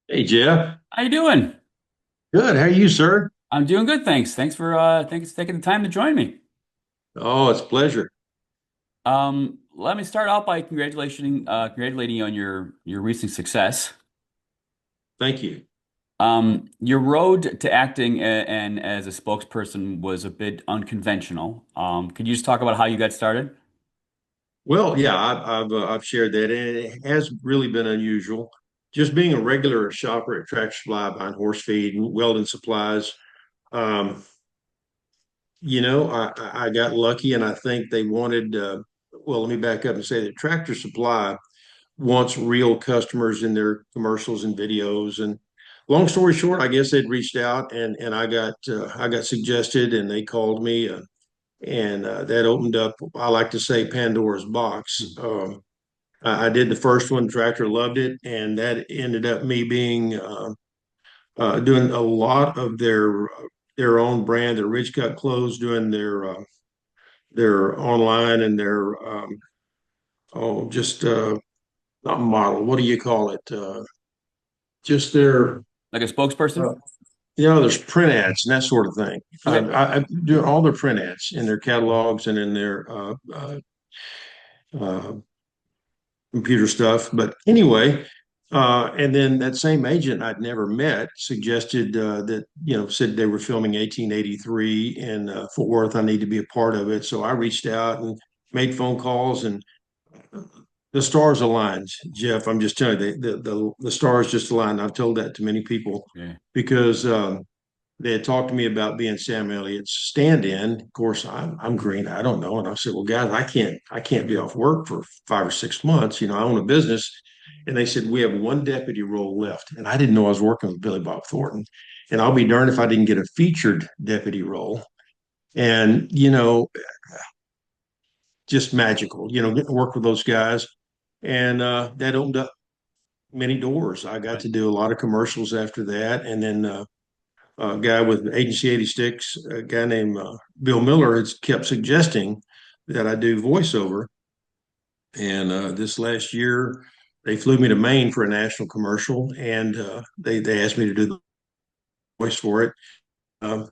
Hey Jeff, How you doing? good. How are you, sir? I'm doing good, thanks. Thanks for taking the time to join me. Oh, it's a pleasure. Let me start out by congratulating you on your recent success. Thank you. Your road to acting and as a spokesperson was a bit unconventional. Could you just talk about how you got started? Well, yeah, I've shared that, and it has really been unusual. Just being a regular shopper at Tractor Supply buying horse feed and welding supplies. Um, I got lucky, and I think they wanted. Well, let me back up and say that Tractor Supply wants real customers in their commercials and videos. And long story short, I guess they'd reached out, and I got suggested, and they called me. And that opened up, I like to say, Pandora's box. Hmm. I did the first one, Tractor loved it, and that ended up me being doing a lot of their own brand, their Ridge Cut clothes, doing their online and their just not model. What do you call it? Just their Like a spokesperson? uh, there's print ads and that sort of thing. Okay. I do all their print ads in their catalogs and in their uh, computer stuff. But anyway, and then that same agent I'd never met suggested that, said they were filming 1883 in Fort Worth. I need to be a part of it. So I reached out and made phone calls, and the stars aligned, Jeff. I'm just telling you, the stars just aligned. I've told that to many people Yeah. because they had talked to me about being Sam Elliott's stand-in. Of course, I'm green. I don't know. And I said, well, guys, I can't be off work for 5 or 6 months. I own a business. And they said, we have one deputy role left. And I didn't know I was working with Billy Bob Thornton. And I'll be darned if I didn't get a featured deputy role. And, just magical, getting to work with those guys. And that opened up many doors. I got Right. to do a lot of commercials after that. And then a guy with Agency 86, a guy named Bill Miller, has kept suggesting that I do voiceover. And this last year, they flew me to Maine for a national commercial, and they asked me to do the voice for it. Um,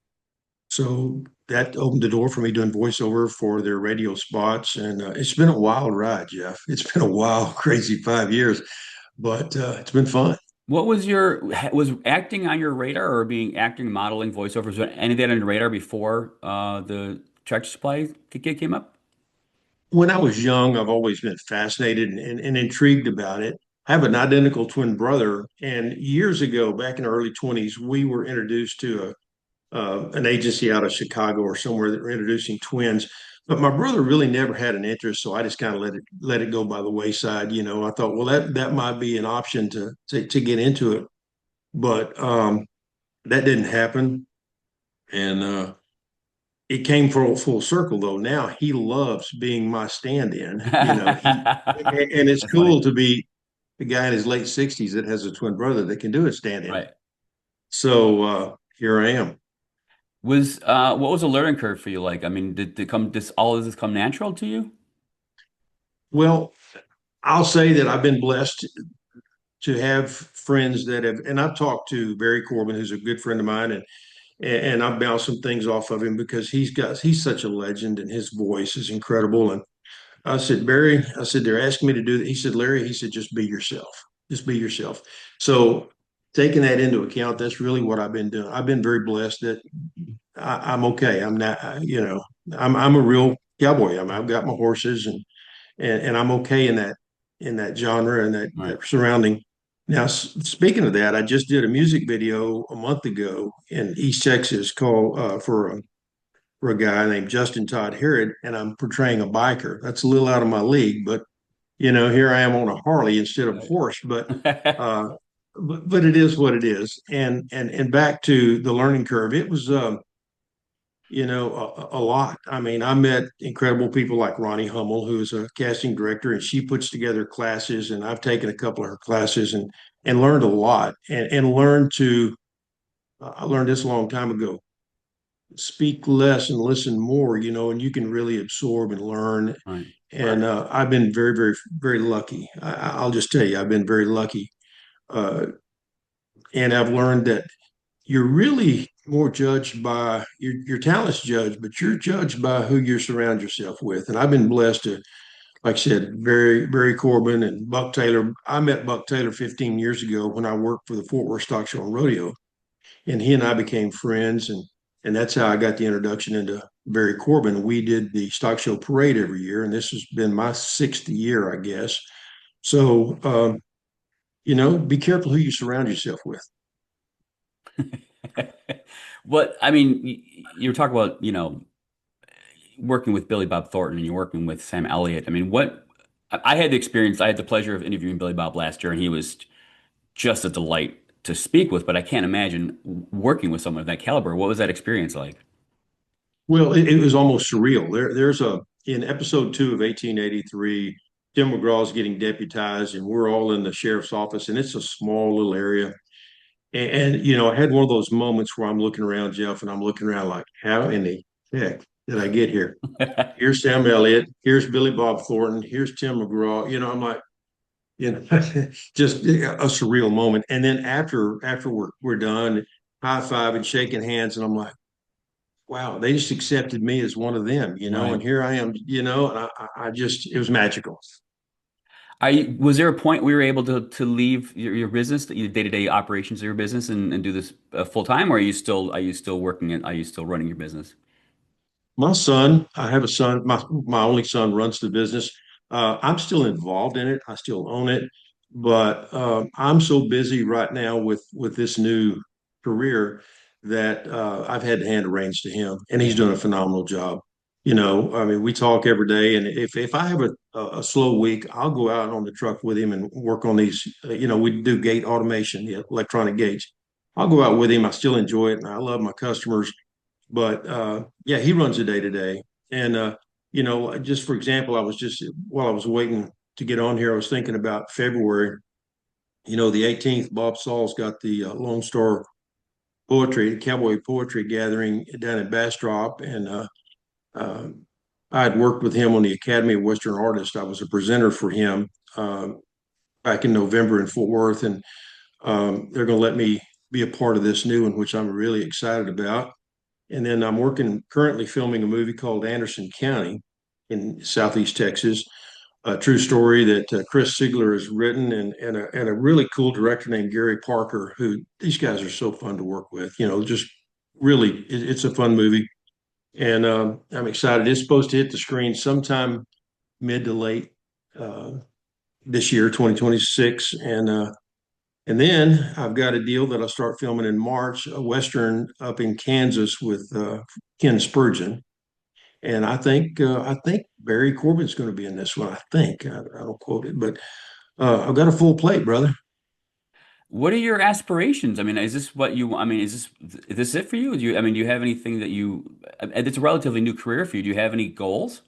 so that opened the door for me doing voiceover for their radio spots, and it's been a wild ride, Jeff. It's been a wild, crazy 5 years, but it's been fun. What was was acting on your radar or being acting, modeling, voiceovers, was any of that on your radar before the Tractor Supply gig came up? When I was young, I've always been fascinated and intrigued about it. I have an identical twin brother, and years ago, back in the early 20s, we were introduced to an agency out of Chicago or somewhere that were introducing twins. But my brother really never had an interest, so I just kind of let it go by the wayside. I thought, well, that might be an option to get into it, but that didn't happen. And it came full circle though. Now he loves being my stand-in. And it's That's funny. cool to be the guy in his late 60s that has a twin brother that can do a stand-in. Right. So here I am. What was the learning curve for you like? I mean, did all of this come natural to you? Well, I'll say that I've been blessed to have friends that have, and I've talked to Barry Corbin, who's a good friend of mine, and I've bounced some things off of him because he's such a legend and his voice is incredible. And I said, Barry, I said, they're asking me to do that. He said, Larry, he said, just be yourself. Just be yourself. So taking that into account, that's really what I've been doing. I've been very blessed that I'm okay. I'm not, I'm a real cowboy. I've got my horses and I'm okay in that genre and that, Right. that surrounding. Now, speaking of that, I just did a music video a month ago in East Texas called for a guy named Justin Todd Herod, and I'm portraying a biker. That's a little out of my league, but here I am on a Harley instead of a horse. But uh, but it is what it is. And back to the learning curve, it was a lot. I mean, I met incredible people like Ronnie Hummel, who is a casting director, and she puts together classes, and I've taken a couple of her classes and learned a lot and learned to. I learned this a long time ago. Speak less and listen more, and you can really absorb and learn. Right. And I've been very, very, very lucky. I'll just tell you, I've been very lucky. Uh, And I've learned that you're really more judged by your talent's judged, but you're judged by who you surround yourself with. And I've been blessed to, like I said, Barry Corbin and Buck Taylor. I met Buck Taylor 15 years ago when I worked for the Fort Worth Stock Show and Rodeo, and he and I became friends, and that's how I got the introduction into Barry Corbin. We did the stock show parade every year, and this has been my sixth year, I guess. So, be careful who you surround yourself with. What I mean, you were talking about, working with Billy Bob Thornton and you're working with Sam Elliott. I mean, what I had the experience, I had the pleasure of interviewing Billy Bob last year, and he was just a delight to speak with, but I can't imagine working with someone of that caliber. What was that experience like? Well, it was almost surreal. There's a in episode two of 1883, Tim McGraw is getting deputized, and we're all in the sheriff's office, and it's a small little area. And I had one of those moments where I'm looking around, Jeff, and I'm looking around like, how in the heck did I get here? Here's Sam Elliott, here's Billy Bob Thornton, here's Tim McGraw. I'm like, just a surreal moment. And then after we're done, high five and shaking hands, and I'm like, wow, they just accepted me as one of them, and Right. here I am, and I just it was magical. Was there a point where you were able to leave your business, your day-to-day operations of your business and do this full time, or are you still working and are you still running your business? My son, I have a son, my only son runs the business. I'm still involved in it. I still own it, but I'm so busy right now with this new career that I've had to hand the reins to him, and he's Yeah. doing a phenomenal job. I mean, we talk every day, and if I have a slow week, I'll go out on the truck with him and work on these. We do gate automation, electronic gates. I'll go out with him. I still enjoy it, and I love my customers, but yeah, he runs the day to day. And just for example, I was just while I was waiting to get on here, I was thinking about February. The 18th, Bob Saul's got the Lone Star Poetry, Cowboy Poetry Gathering down in Bastrop, and uh, I had worked with him on the Academy of Western Artists. I was a presenter for him back in November in Fort Worth, and they're going to let me be a part of this new one, which I'm really excited about. And then I'm working currently filming a movie called Anderson County in Southeast Texas, a true story that Chris Siegler has written, and a really cool director named Gary Parker, who these guys are so fun to work with. Just really, it's a fun movie. And I'm excited. It's supposed to hit the screen sometime mid to late uh, this year, 2026. And then I've got a deal that I'll start filming in March, a Western up in Kansas with Ken Spurgeon. And I think Barry Corbin's going to be in this one. I think I don't quote it, but I've got a full plate, brother. What are your aspirations? I mean, is this what you, I mean, is this it for you? Do you have anything that it's a relatively new career for you. Do you have any goals?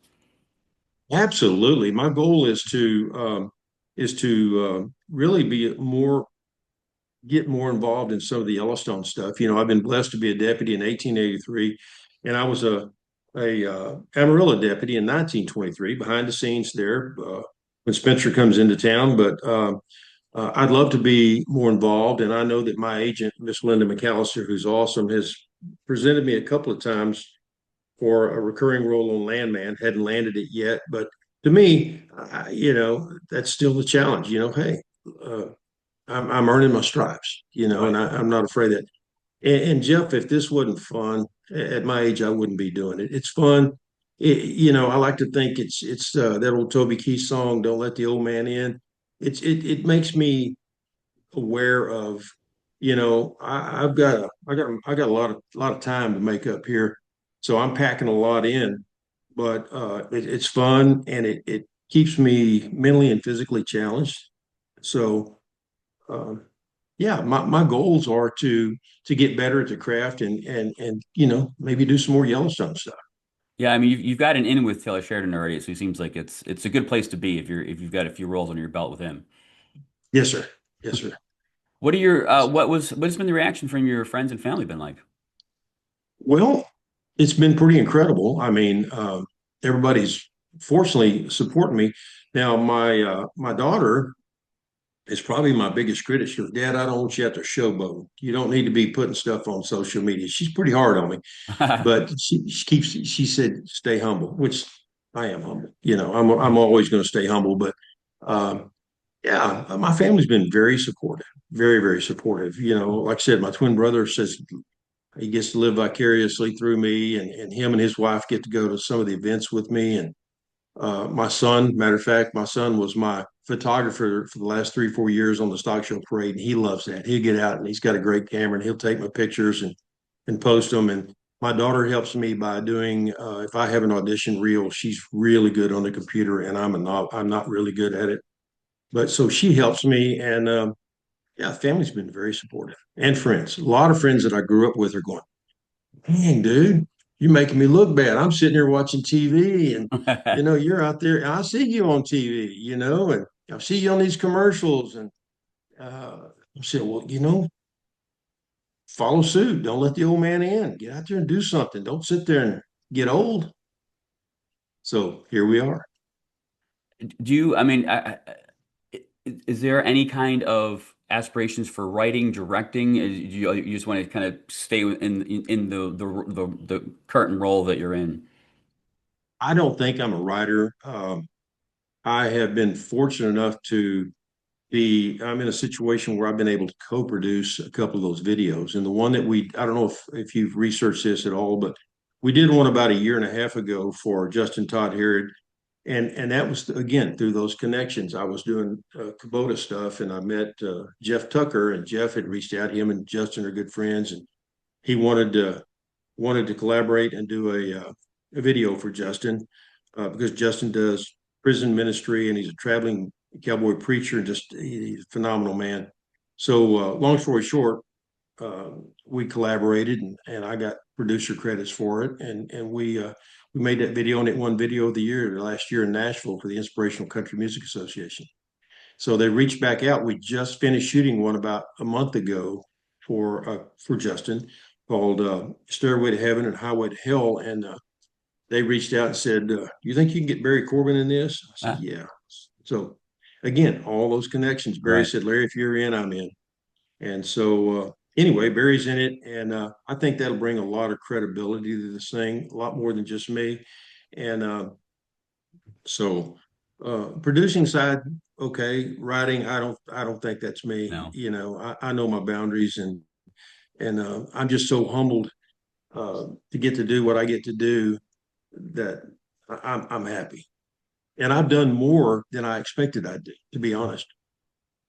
Absolutely, my goal is to really get more involved in some of the Yellowstone stuff. I've been blessed to be a deputy in 1883, and I was a Amarillo deputy in 1923, behind the scenes there when Spencer comes into town. But I'd love to be more involved, and I know that my agent, Miss Linda McAllister, who's awesome, has presented me a couple of times for a recurring role on Landman. Hadn't landed it yet, but to me, that's still the challenge. Hey, uh, I'm earning my stripes, and Right. I'm not afraid that. And Jeff, if this wasn't fun at my age, I wouldn't be doing it. It's fun. I like to think it's that old Toby Keith song, "Don't Let the Old Man In." It makes me aware of, I got a lot of time to make up here, so I'm packing a lot in, but it's fun and it keeps me mentally and physically challenged. So. Um, yeah, my goals are to get better at the craft and maybe do some more Yellowstone stuff. Yeah, I mean, you've got an in with Taylor Sheridan already, so it seems like it's a good place to be if you've got a few rolls under your belt with him. Yes, sir. Yes, sir. What has been the reaction from your friends and family been like? Well, it's been pretty incredible. I mean, everybody's fortunately supporting me. Now, my daughter, is probably my biggest critic. She goes, Dad, I don't want you out there showboating. You don't need to be putting stuff on social media. She's pretty hard on me, but she said, stay humble, which I am humble. I'm always going to stay humble, but um, yeah, my family's been very supportive, very, very supportive. Like I said, my twin brother says he gets to live vicariously through me, and him and his wife get to go to some of the events with me. And my son, matter of fact, my son was my photographer for the last 3, 4 years on the stock show parade, and he loves that. He'll get out and he's got a great camera, and he'll take my pictures and post them. And my daughter helps me by doing if I have an audition reel, she's really good on the computer, and I'm not really good at it. But so she helps me, and yeah, family's been very supportive, and friends. A lot of friends that I grew up with are going, dang, dude, you're making me look bad. I'm sitting here watching TV, and you're out there. And I see you on TV, and I see you on these commercials, and I said, well, follow suit. Don't let the old man in. Get out there and do something. Don't sit there and get old. So here we are. Do you, I mean, is there any kind of aspirations for writing, directing? You just want to kind of stay in the current role that you're in? I don't think I'm a writer. I have been fortunate enough to I'm in a situation where I've been able to co-produce a couple of those videos. And the one that I don't know if you've researched this at all, but we did one about a year and a half ago for Justin Todd Herod. And that was, again, through those connections. I was doing Kubota stuff, and I met Jeff Tucker, and Jeff had reached out. Him and Justin are good friends, and he wanted to collaborate and do a video for Justin because Justin does prison ministry, and he's a traveling cowboy preacher, and just he's a phenomenal man. So long story short, we collaborated, and I got producer credits for it, and we made that video, and it won Video of the Year last year in Nashville for the Inspirational Country Music Association. So they reached back out. We just finished shooting one about a month ago for Justin called Stairway to Heaven and Highway to Hell, and they reached out and said, "You think you can get Barry Corbin in this?" I said, Ah, "Yeah." So again, all those connections. Barry right. said, "Larry, if you're in, I'm in." And so anyway, Barry's in it, and I think that'll bring a lot of credibility to this thing, a lot more than just me. And so producing side, okay. Writing, I don't think that's me. No. I know my boundaries, and I'm just so humbled to get to do what I get to do that I'm happy. And I've done more than I expected I'd do, to be honest.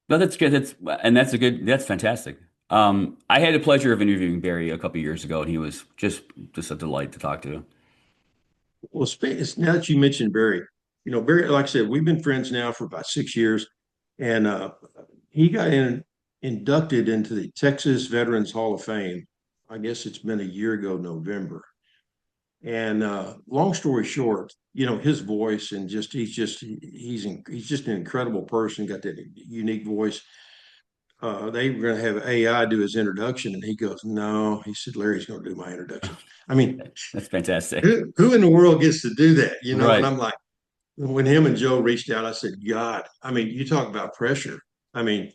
But that's good. That's fantastic. I had the pleasure of interviewing Barry a couple years ago, and he was just a delight to talk to. Well, now that you mentioned Barry, Barry, like I said, we've been friends now for about 6 years, and he got inducted into the Texas Veterans Hall of Fame. I guess it's been a year ago, November. And long story short, his voice and he's just an incredible person. Got that unique voice. They were going to have AI do his introduction, and he goes, "No," he said, "Larry's going to do my introduction." I mean, That's fantastic. who in the world gets to do that? And Right. I'm like, when him and Joe reached out, I said, God, I mean, you talk about pressure. I mean,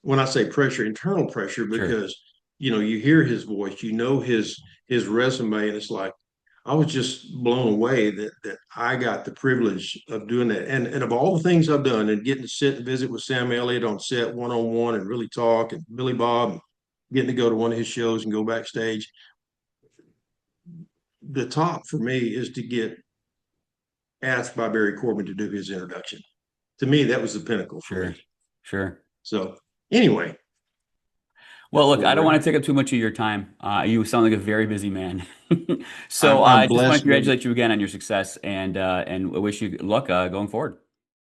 when I say pressure, internal pressure, Sure. because you hear his voice, his resume, and it's like I was just blown away that I got the privilege of doing that. And of all the things I've done, and getting to sit and visit with Sam Elliott on set 1-on-1 and really talk, and Billy Bob, and getting to go to one of his shows and go backstage, the top for me is to get asked by Barry Corbin to do his introduction. To me, that was the pinnacle for me. Sure. Sure. So anyway, Well, that's look, where I don't we're want at. to take up too much of your time. You sound like a very busy man. So I'm I just want to blessed, man. congratulate you again on your success and I wish you luck going forward.